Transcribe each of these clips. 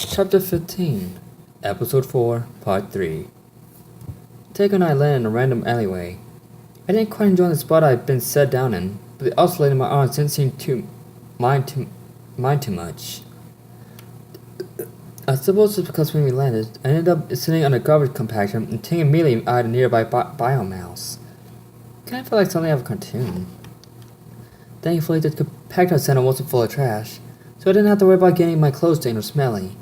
Chapter 15, Episode 4, Part 3. Tango and I landed in a random alleyway. I didn't quite enjoy the spot I'd been set down in, but the oscillator in my arms didn't seem to mind too much. I suppose it's because when we landed, I ended up sitting on a garbage compactor and Ting immediately eyed a nearby biomouse. Kind of felt like something out of a cartoon. Thankfully, the compactor center wasn't full of trash, so I didn't have to worry about getting my clothes stained or smelly.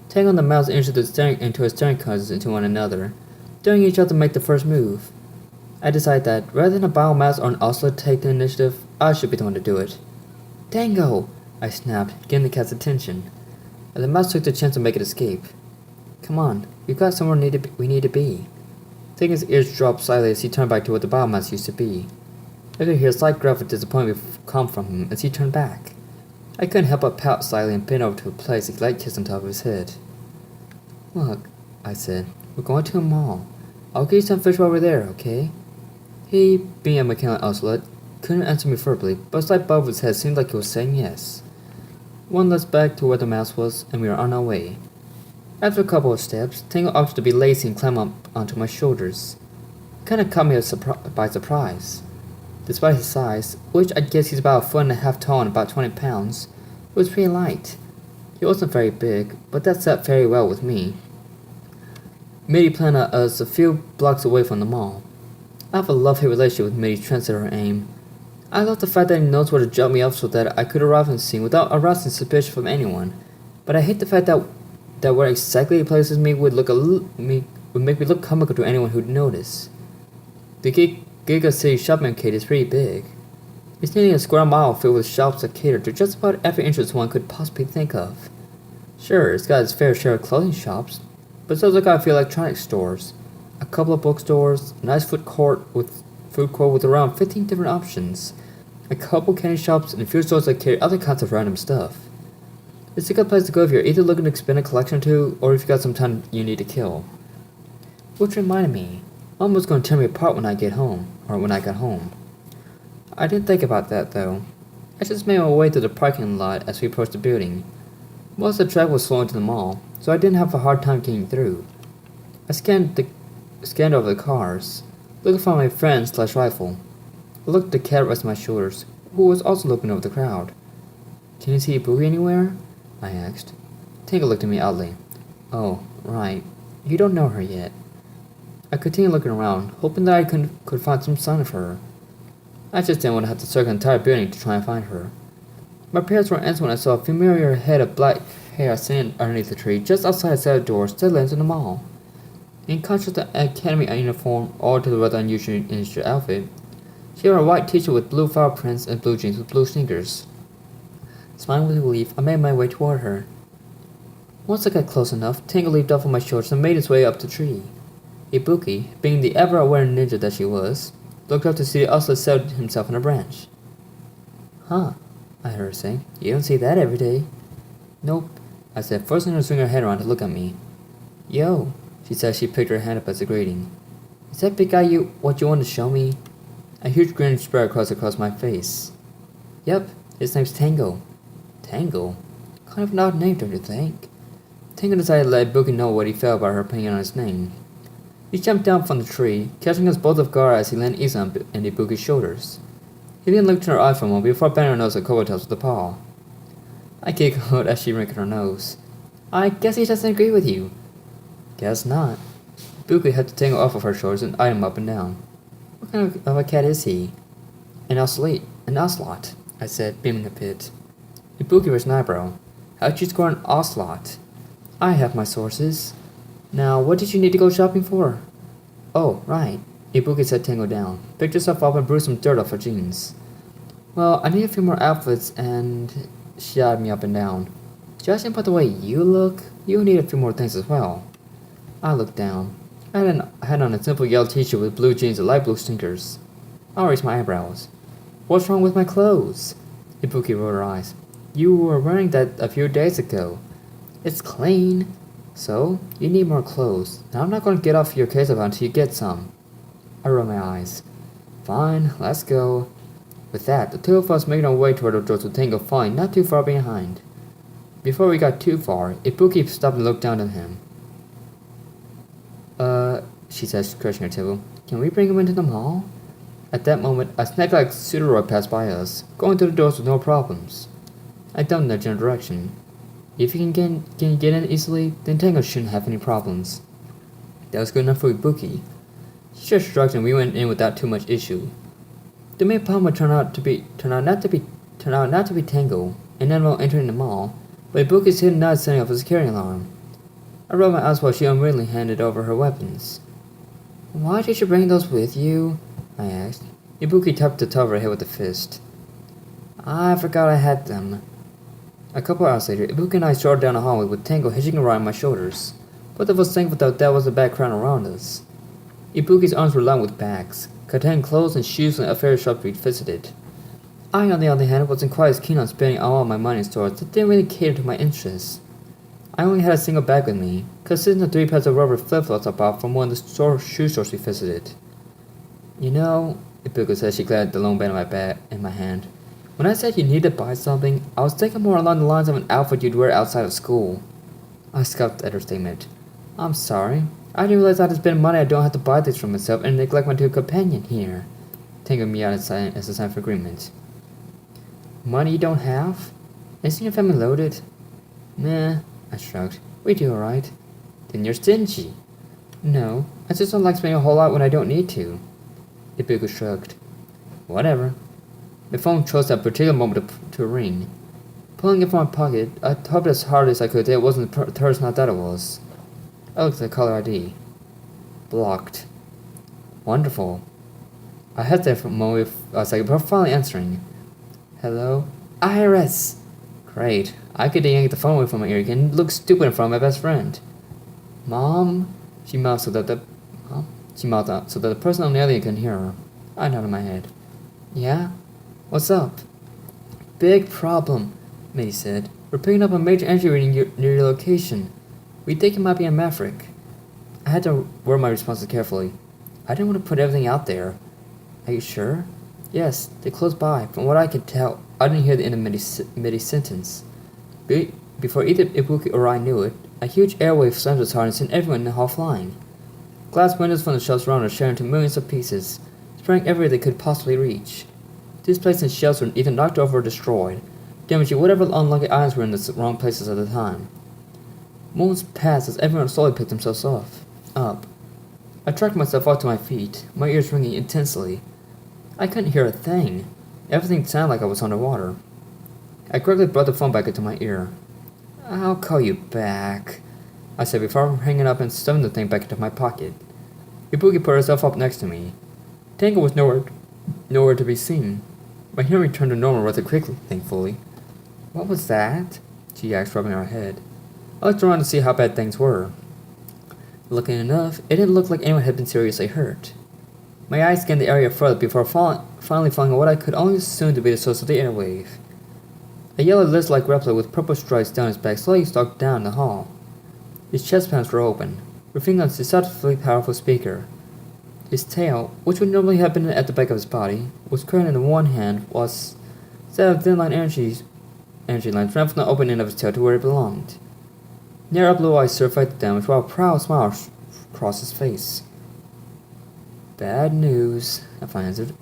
Tango and the mouse injured into his staring cousins into one another, daring each other to make the first move. I decided that, rather than a biomouse or an oscillator take the initiative, I should be the one to do it. Tango! I snapped, getting the cat's attention. And the mouse took the chance to make it escape. Come on, we've got somewhere we need to be. Tango's ears dropped slightly as he turned back to what the biomouse used to be. I could hear a slight gruff of disappointment come from him as he turned back. I couldn't help but pout slightly and bend over to place a light kiss on top of his head. Look, I said, we're going to a mall. I'll get you some fish while we're there, okay? He, being a mechanical ocelot, couldn't answer me verbally, but a slight bob of his head seemed like he was saying yes. One less back to where the mouse was, and we were on our way. After a couple of steps, Tango opted to be lazy and climb up onto my shoulders. It kind of caught me by surprise. Despite his size, which I'd guess he's about 1.5 feet tall and about 20 pounds, he was pretty light. He wasn't very big, but that sat very well with me. Mitty planted us a few blocks away from the mall. I have a love-hate relationship with Mitty's trendsetter aim. I love the fact that he knows where to jump me up so that I could arrive on the scene without arousing suspicion from anyone, but I hate the fact that where exactly he places me would make me look comical to anyone who'd notice. The Giga City shopping arcade is pretty big. It's nearly a square mile filled with shops that cater to just about every interest one could possibly think of. Sure, it's got its fair share of clothing shops, but so does a few electronics stores, a couple of bookstores, a nice food court with around 15 different options, a couple candy shops, and a few stores that carry other kinds of random stuff. It's a good place to go if you're either looking to expand a collection or two, or if you got some time you need to kill. Which reminded me, Mom was going to tear me apart when I got home. I didn't think about that, though. I just made my way to the parking lot as we approached the building. Most of the traffic was flowing to the mall, so I didn't have a hard time getting through. I scanned over the cars, looking for my friend/rifle. I looked at the cat resting on my shoulders, who was also looking over the crowd. Can you see a boogie anywhere? I asked. Tango looked at me oddly. Oh, right. You don't know her yet. I continued looking around, hoping that I could find some sign of her. I just didn't want to have to circle the entire building to try and find her. My parents were answered when I saw a familiar head of black hair sitting underneath the tree just outside a set of doors that led into the mall. In contrast to the academy uniform or to the rather unusual industry outfit, she wore a white t-shirt with blue flower prints and blue jeans with blue sneakers. Smiling with relief, I made my way toward her. Once I got close enough, Tango leaped off of my shoulders and made his way up the tree. Ibuki, being the ever-aware ninja that she was, looked up to see the oscillator settle himself on a branch. Huh, I heard her say. You don't see that every day. Nope, I said, forcing her to swing her head around to look at me. Yo, she said as she picked her hand up as a greeting. Is that big guy what you want to show me? A huge grin spread across my face. Yep, his name's Tango. Tango? Kind of an odd name, don't you think? Tango decided to let Ibuki know what he felt about her opinion on his name. He jumped down from the tree, catching us both off guard as he landed easy on Ibuki's shoulders. He didn't look into her eye for a moment before bending her nose at Koboto's with a paw. I giggled as she wrinkled her nose. I guess he doesn't agree with you. Guess not. Ibuki had to Tango off of her shoulders and eyed him up and down. What kind of a cat is he? An ocelot, I said, beaming a bit. Ibuki raised an eyebrow. How'd you score an ocelot? I have my sources. Now, what did you need to go shopping for? Oh, right. Ibuki set Tango down, picked herself up and brushed some dirt off her jeans. Well, I need a few more outfits and... She eyed me up and down. Judging by the way you look, you need a few more things as well. I looked down. I had on a simple yellow t-shirt with blue jeans and light blue sneakers. I raised my eyebrows. What's wrong with my clothes? Ibuki rolled her eyes. You were wearing that a few days ago. It's clean. So, you need more clothes, and I'm not going to get off your case about it until you get some. I rolled my eyes. Fine, let's go. With that, the two of us made our way toward the doors with Tango following not too far behind. Before we got too far, Ibuki stopped and looked down at him. She said, scratching her table. Can we bring him into the mall? At that moment, a snake-like pseudoroid passed by us, going through the doors with no problems. I dumped in their general direction. If you can get in easily, then Tango shouldn't have any problems. That was good enough for Ibuki. She just shrugged and we went in without too much issue. The main problem would turn out not to be Tango, an animal entering the mall, but Ibuki's hidden nod setting off a security alarm. I rolled my eyes while she unwillingly handed over her weapons. Why did you bring those with you? I asked. Ibuki tapped the top of her head with a fist. I forgot I had them. A couple hours later, Ibuki and I strolled down the hallway with Tango hitching around my shoulders. Both of us thankful that there was a background around us. Ibuki's arms were lined with bags, containing clothes and shoes and a very sharp breed fitted. I, on the other hand, wasn't quite as keen on spending all of my money in stores that didn't really cater to my interests. I only had a single bag with me, consisting of 3 pairs of rubber flip-flops I bought from one of the shoe stores we visited. You know, Ibuki said, she glared at the lone band in my hand. When I said you needed to buy something, I was thinking more along the lines of an outfit you'd wear outside of school. I scoffed at her statement. I'm sorry. I didn't realize I had to spend money I don't have to buy things for myself and neglect my 2 companion here. Tango me out as a sign for agreement. Money you don't have? Isn't your family loaded? Nah, I shrugged. We do alright. Then you're stingy. No, I just don't like spending a whole lot when I don't need to. Ibuki shrugged. Whatever. The phone chose at a particular moment to ring. Pulling it from my pocket, I hoped as hard as I could that it wasn't the person I thought it was. I looked at the caller ID. Blocked. Wonderful. I hesitated for a moment, a second before finally answering. Hello? Iris! Great. I could yank the phone away from my ear again and look stupid in front of my best friend. Mom? She mouthed so that the person on the other end couldn't hear her. I nodded my head. Yeah? What's up? Big problem, Mitty said. We're picking up a major entry reading near your location. We think it might be a Maverick. I had to word my responses carefully. I didn't want to put everything out there. Are you sure? Yes, they're close by. From what I could tell, I didn't hear the end of Mitty's sentence. Before either Ibuki or I knew it, a huge airwave slammed its harness and everyone in the hall flying. Glass windows from the shelves around us shattered into millions of pieces, spraying everywhere they could possibly reach. Displaced and shells were either knocked over or destroyed, damaging whatever unlucky items were in the wrong places at the time. Moments passed as everyone slowly picked themselves up. I tracked myself up to my feet, my ears ringing intensely. I couldn't hear a thing. Everything sounded like I was underwater. I quickly brought the phone back into my ear. I'll call you back, I said before hanging up and stuffing the thing back into my pocket. Ibuki put herself up next to me. Tango was nowhere to be seen. My hearing returned to normal rather quickly, thankfully. What was that? She asked, rubbing her head. I looked around to see how bad things were. Luckily enough, it didn't look like anyone had been seriously hurt. My eyes scanned the area further before finally falling on what I could only assume to be the source of the airwave. A yellow lizard-like reptile with purple stripes down his back slowly stalked down the hall. His chest panels were open, revealing a deceptively powerful speaker. His tail, which would normally have been at the back of his body, was current in one hand, was set of thin-line energy lines ran from the open end of his tail to where it belonged. Narrow blue eyes surveyed the damage while a proud smile crossed his face. Bad news, I finally answered.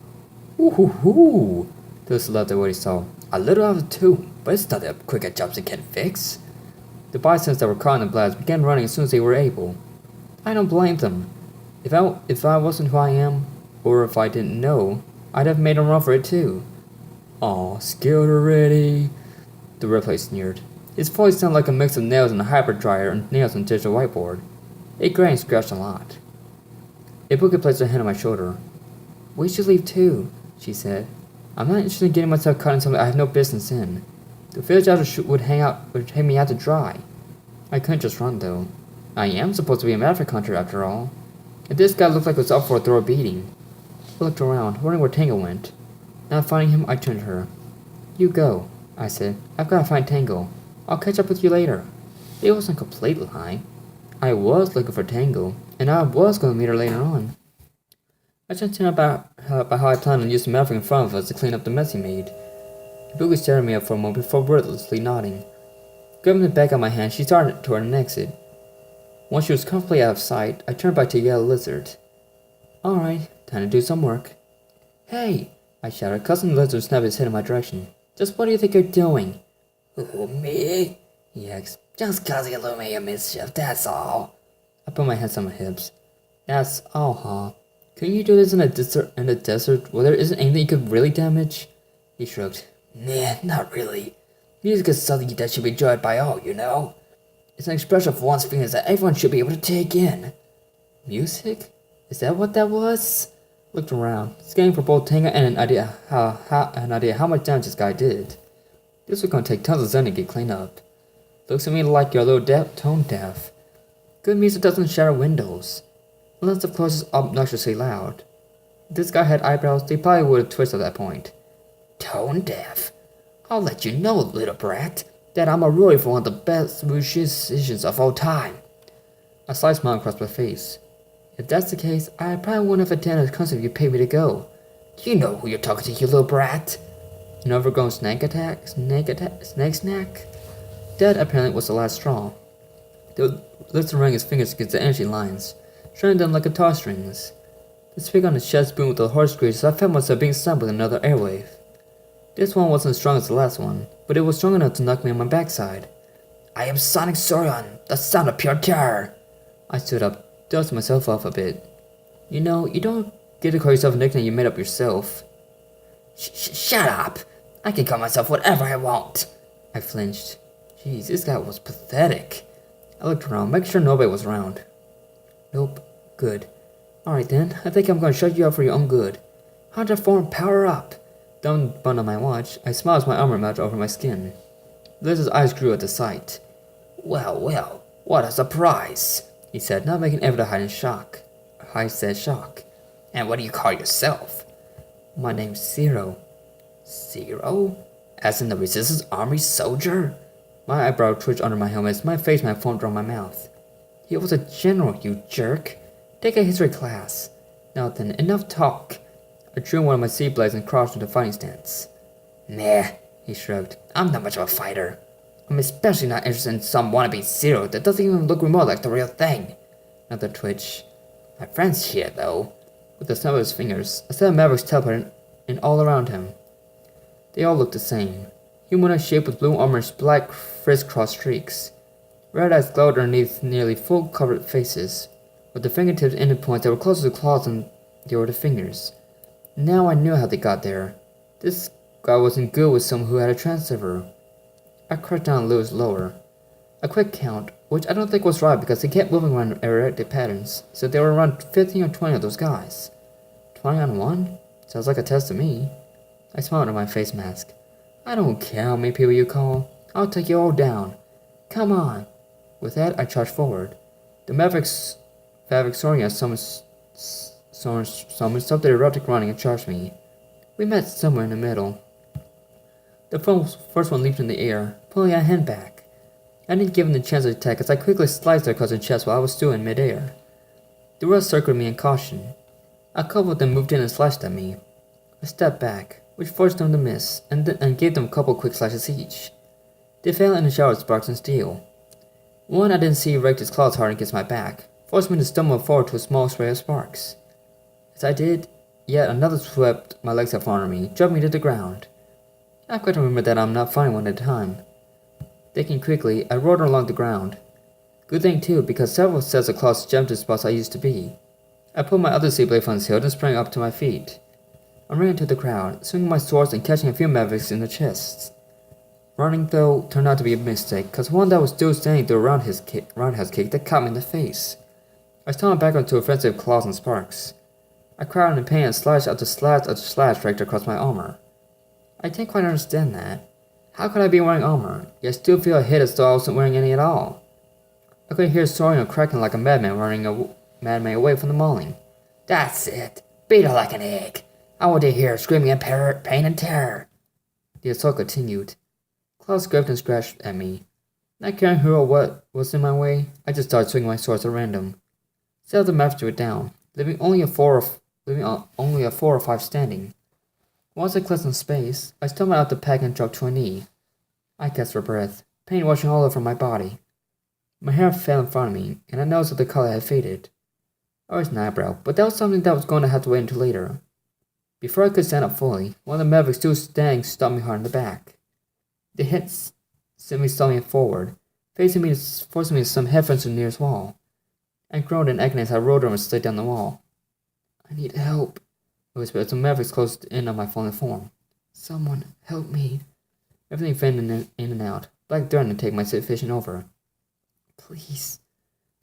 Ooh-hoo-hoo! Those loved at what he saw. A little out of tune, but it's not that quick at jobs it can fix. The bystanders that were caught in the blast began running as soon as they were able. I don't blame them. If I wasn't who I am, or if I didn't know, I'd have made them run for it too. Aw, skilled already, the reptile sneered. His voice sounded like a mix of nails in a hyperdryer and nails on a digital whiteboard. It grained and scratched a lot. Ibuki placed her hand on my shoulder. We should leave too, she said. I'm not interested in getting myself caught in something I have no business in. The village elder would hang me out to dry. I couldn't just run though. I am supposed to be a Maverick hunter after all. And this guy looked like he was up for a thorough beating. I looked around, wondering where Tango went. Not finding him, I turned to her. You go, I said. I've got to find Tango. I'll catch up with you later. It wasn't a complete lie. I was looking for Tango, and I was going to meet her later on. I just told about how I planned on using the Maverick in front of us to clean up the mess he made. Ibuki stared me up for a moment before wordlessly nodding. Grabbing the bag out of my hand, she started toward an exit. Once she was comfortably out of sight, I turned back to Yellow Lizard. Alright, time to do some work. Hey! I shouted. Cousin Lizard snapped his head in my direction. Just what do you think you're doing? Who, me? He asked. Just causing a little bit of mischief, that's all. I put my hands on my hips. That's all, huh? Can you do this in a desert where there isn't anything you could really damage? He shrugged. Nah, not really. Music is something that should be enjoyed by all, you know? It's an expression of one's feelings that everyone should be able to take in. Music? Is that what that was? Looked around, scanning for both Tanga and an idea how much damage this guy did. This was gonna take tons of zen to get cleaned up. Looks to me like you're a little tone deaf. Good music doesn't shatter windows. Unless of course it's obnoxiously loud. If this guy had eyebrows, they probably would have twisted at that point. Tone deaf? I'll let you know, little brat, that I'm a roy for one of the best musicians of all time. A slight smile crossed my face. If that's the case, I probably wouldn't have attended a concert if you paid me to go. You know who you're talking to, you little brat. An overgrown snake snack? That apparently was the last straw. The lizard ran his fingers against the energy lines, shredding them like guitar strings. The speaker on his chest boomed with a harsh screech, so I felt myself being stabbed with another airwave. This one wasn't as strong as the last one, but it was strong enough to knock me on my backside. I am Sonic Sorion, the sound of pure terror. I stood up, dusted myself off a bit. You know, you don't get to call yourself a nickname you made up yourself. Shut up! I can call myself whatever I want. I flinched. Jeez, this guy was pathetic. I looked around, making sure nobody was around. Nope. Good. Alright then, I think I'm gonna shut you up for your own good. Hunter form, power up! Down the button on my watch, I smiled as my armor melted over my skin. Liz's eyes grew at the sight. Well, what a surprise, he said, not making an effort to hide in shock. I said shock. And what do you call yourself? My name's Zero. Zero? As in the Resistance Army soldier? My eyebrow twitched under my helmet as my face might formed around my mouth. He was a general, you jerk. Take a history class. Now then, enough talk. I drew one of my sea blades and crouched into fighting stance. Nah, he shrugged. I'm not much of a fighter. I'm especially not interested in some wannabe Zero that doesn't even look remote like the real thing. Another twitch. My friend's here, though. With the snap of his fingers, a set of mavericks teleported in all around him. They all looked the same. Humanoid shaped with blue armor and black criss-cross streaks. Red eyes glowed underneath nearly full covered faces, with the fingertips ended points that were closer to claws than they were to fingers. Now I knew how they got there. This guy wasn't good with someone who had a transceiver. I crouched down a little lower. A quick count, which I don't think was right because they kept moving around erratic patterns, so there were around 15 or 20 of those guys. 20 on one? Sounds like a test to me. I smiled at my face mask. I don't care how many people you call. I'll take you all down. Come on. With that, I charged forward. The Maverick-Saurian summoned stopped their erratic running and charged me. We met somewhere in the middle. The first one leaped in the air, pulling a hand back. I didn't give him the chance to attack as I quickly sliced their cousin's chest while I was still in midair. The rest circled me in caution. A couple of them moved in and slashed at me. I stepped back, which forced them to miss, and gave them a couple quick slashes each. They fell in a shower of sparks and steel. One I didn't see raked his claws hard against my back, forcing me to stumble forward to a small spray of sparks. As I did, yet another swept my legs up under me, dropping me to the ground. I've got to remember that I'm not fighting one at a time. Thinking quickly, I rolled along the ground. Good thing too, because several sets of claws jumped to spots I used to be. I put my other sea blade on his hilt and sprang up to my feet. I ran into the crowd, swinging my swords and catching a few mavericks in the chests. Running, though, turned out to be a mistake, cause one that was still standing threw a roundhouse kick that caught me in the face. I stumbled back onto offensive claws and sparks. I cried out in pain and slash after slash raked across my armor. I can't quite understand that. How could I be wearing armor, yet still feel a hit as though I wasn't wearing any at all? I could hear soaring and cracking like a madman running away from the mauling. That's it. Beat her like an egg. I want to hear her screaming in pain and terror. The assault continued. Claws scraped and scratched at me. Not caring who or what was in my way, I just started swinging my swords at random. Several of the mavericks were down, leaving only a 4 or 5 standing. Once I cleared some space, I stumbled out the pack and dropped to a knee. I gasped for breath. paint washing all over my body. My hair fell in front of me, and I noticed that the color had faded. I was an eyebrow, but that was something that was going to have to wait until later. Before I could stand up fully, one of the Mavericks still standing stopped me hard in the back. The hit sent me stumbling forward, forcing me to slam headfirst to the nearest wall. I groaned in agony as I rolled over and slid down the wall. I need help, I whispered as the Mavericks closed in on my falling form. Someone, help me. Everything faded in and out, black threatened to take my vision over. Please.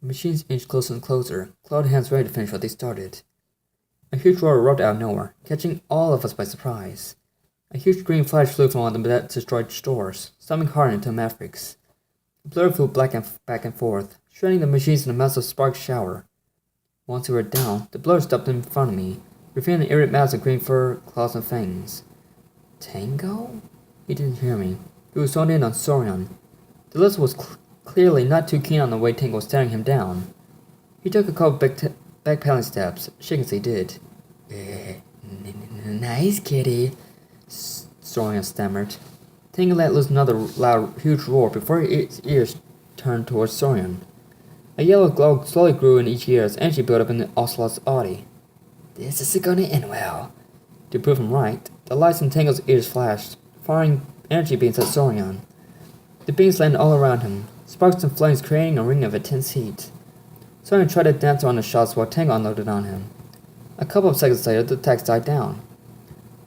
The machines inched closer and closer, clawed hands ready to finish what they started. A huge roar erupted out of nowhere, catching all of us by surprise. A huge green flash flew from one of the destroyed stores, slamming hard into the Mavericks. The blur flew back and forth, shredding the machines in a massive spark shower. Once we were down, the blur stopped in front of me, revealing an eerie mass of green fur, claws, and fangs. Tango? He didn't hear me. He was zoned in on Sorion. The lizard was clearly not too keen on the way Tango was staring him down. He took a couple backpedaling steps, shaking as he did. Nice kitty, Sorion stammered. Tango let loose another loud, huge roar before his ears turned towards Sorion. A yellow glow slowly grew in each ear as energy built up in the ocelot's body. This isn't gonna end well. To prove him right, the lights in Tango's ears flashed, firing energy beams at Sorion. The beams landed all around him, sparks and flames creating a ring of intense heat. Sorion tried to dance around the shots while Tango unloaded on him. A couple of seconds later, the attacks died down.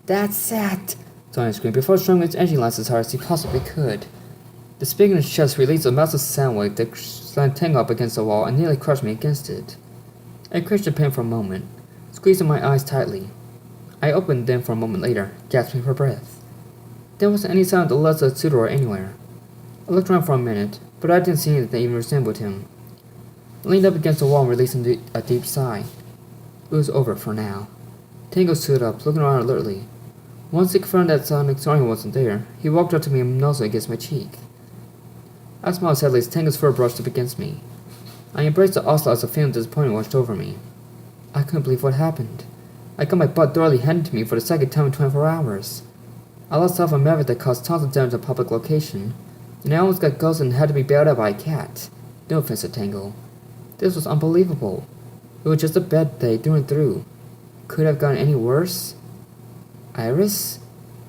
That's it! Sorion screamed before throwing its energy lines as hard as he possibly could. The speaker in his chest released a massive sound wave that slammed Tango up against the wall and nearly crushed me against it. I cringed in pain for a moment, squeezing my eyes tightly. I opened them for a moment later, gasping for breath. There wasn't any sign of the lizard Sudor anywhere. I looked around for a minute, but I didn't see anything that even resembled him. I leaned up against the wall and released a deep sigh. It was over for now. Tango stood up, looking around alertly. Once he confirmed that Sorion wasn't there, he walked up to me and nuzzled against my cheek. I smiled sadly as Tango's fur brushed up against me. I embraced the ocelot as a feeling of disappointment washed over me. I couldn't believe what happened. I got my butt thoroughly handed to me for the second time in 24 hours. I lost half a Maverick that caused tons of damage to a public location, and I almost got ghosted and had to be bailed out by a cat. No offense to Tango. This was unbelievable. It was just a bad day through and through. Could it have gotten any worse? Iris?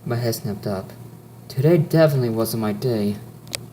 My head snapped up. Today definitely wasn't my day.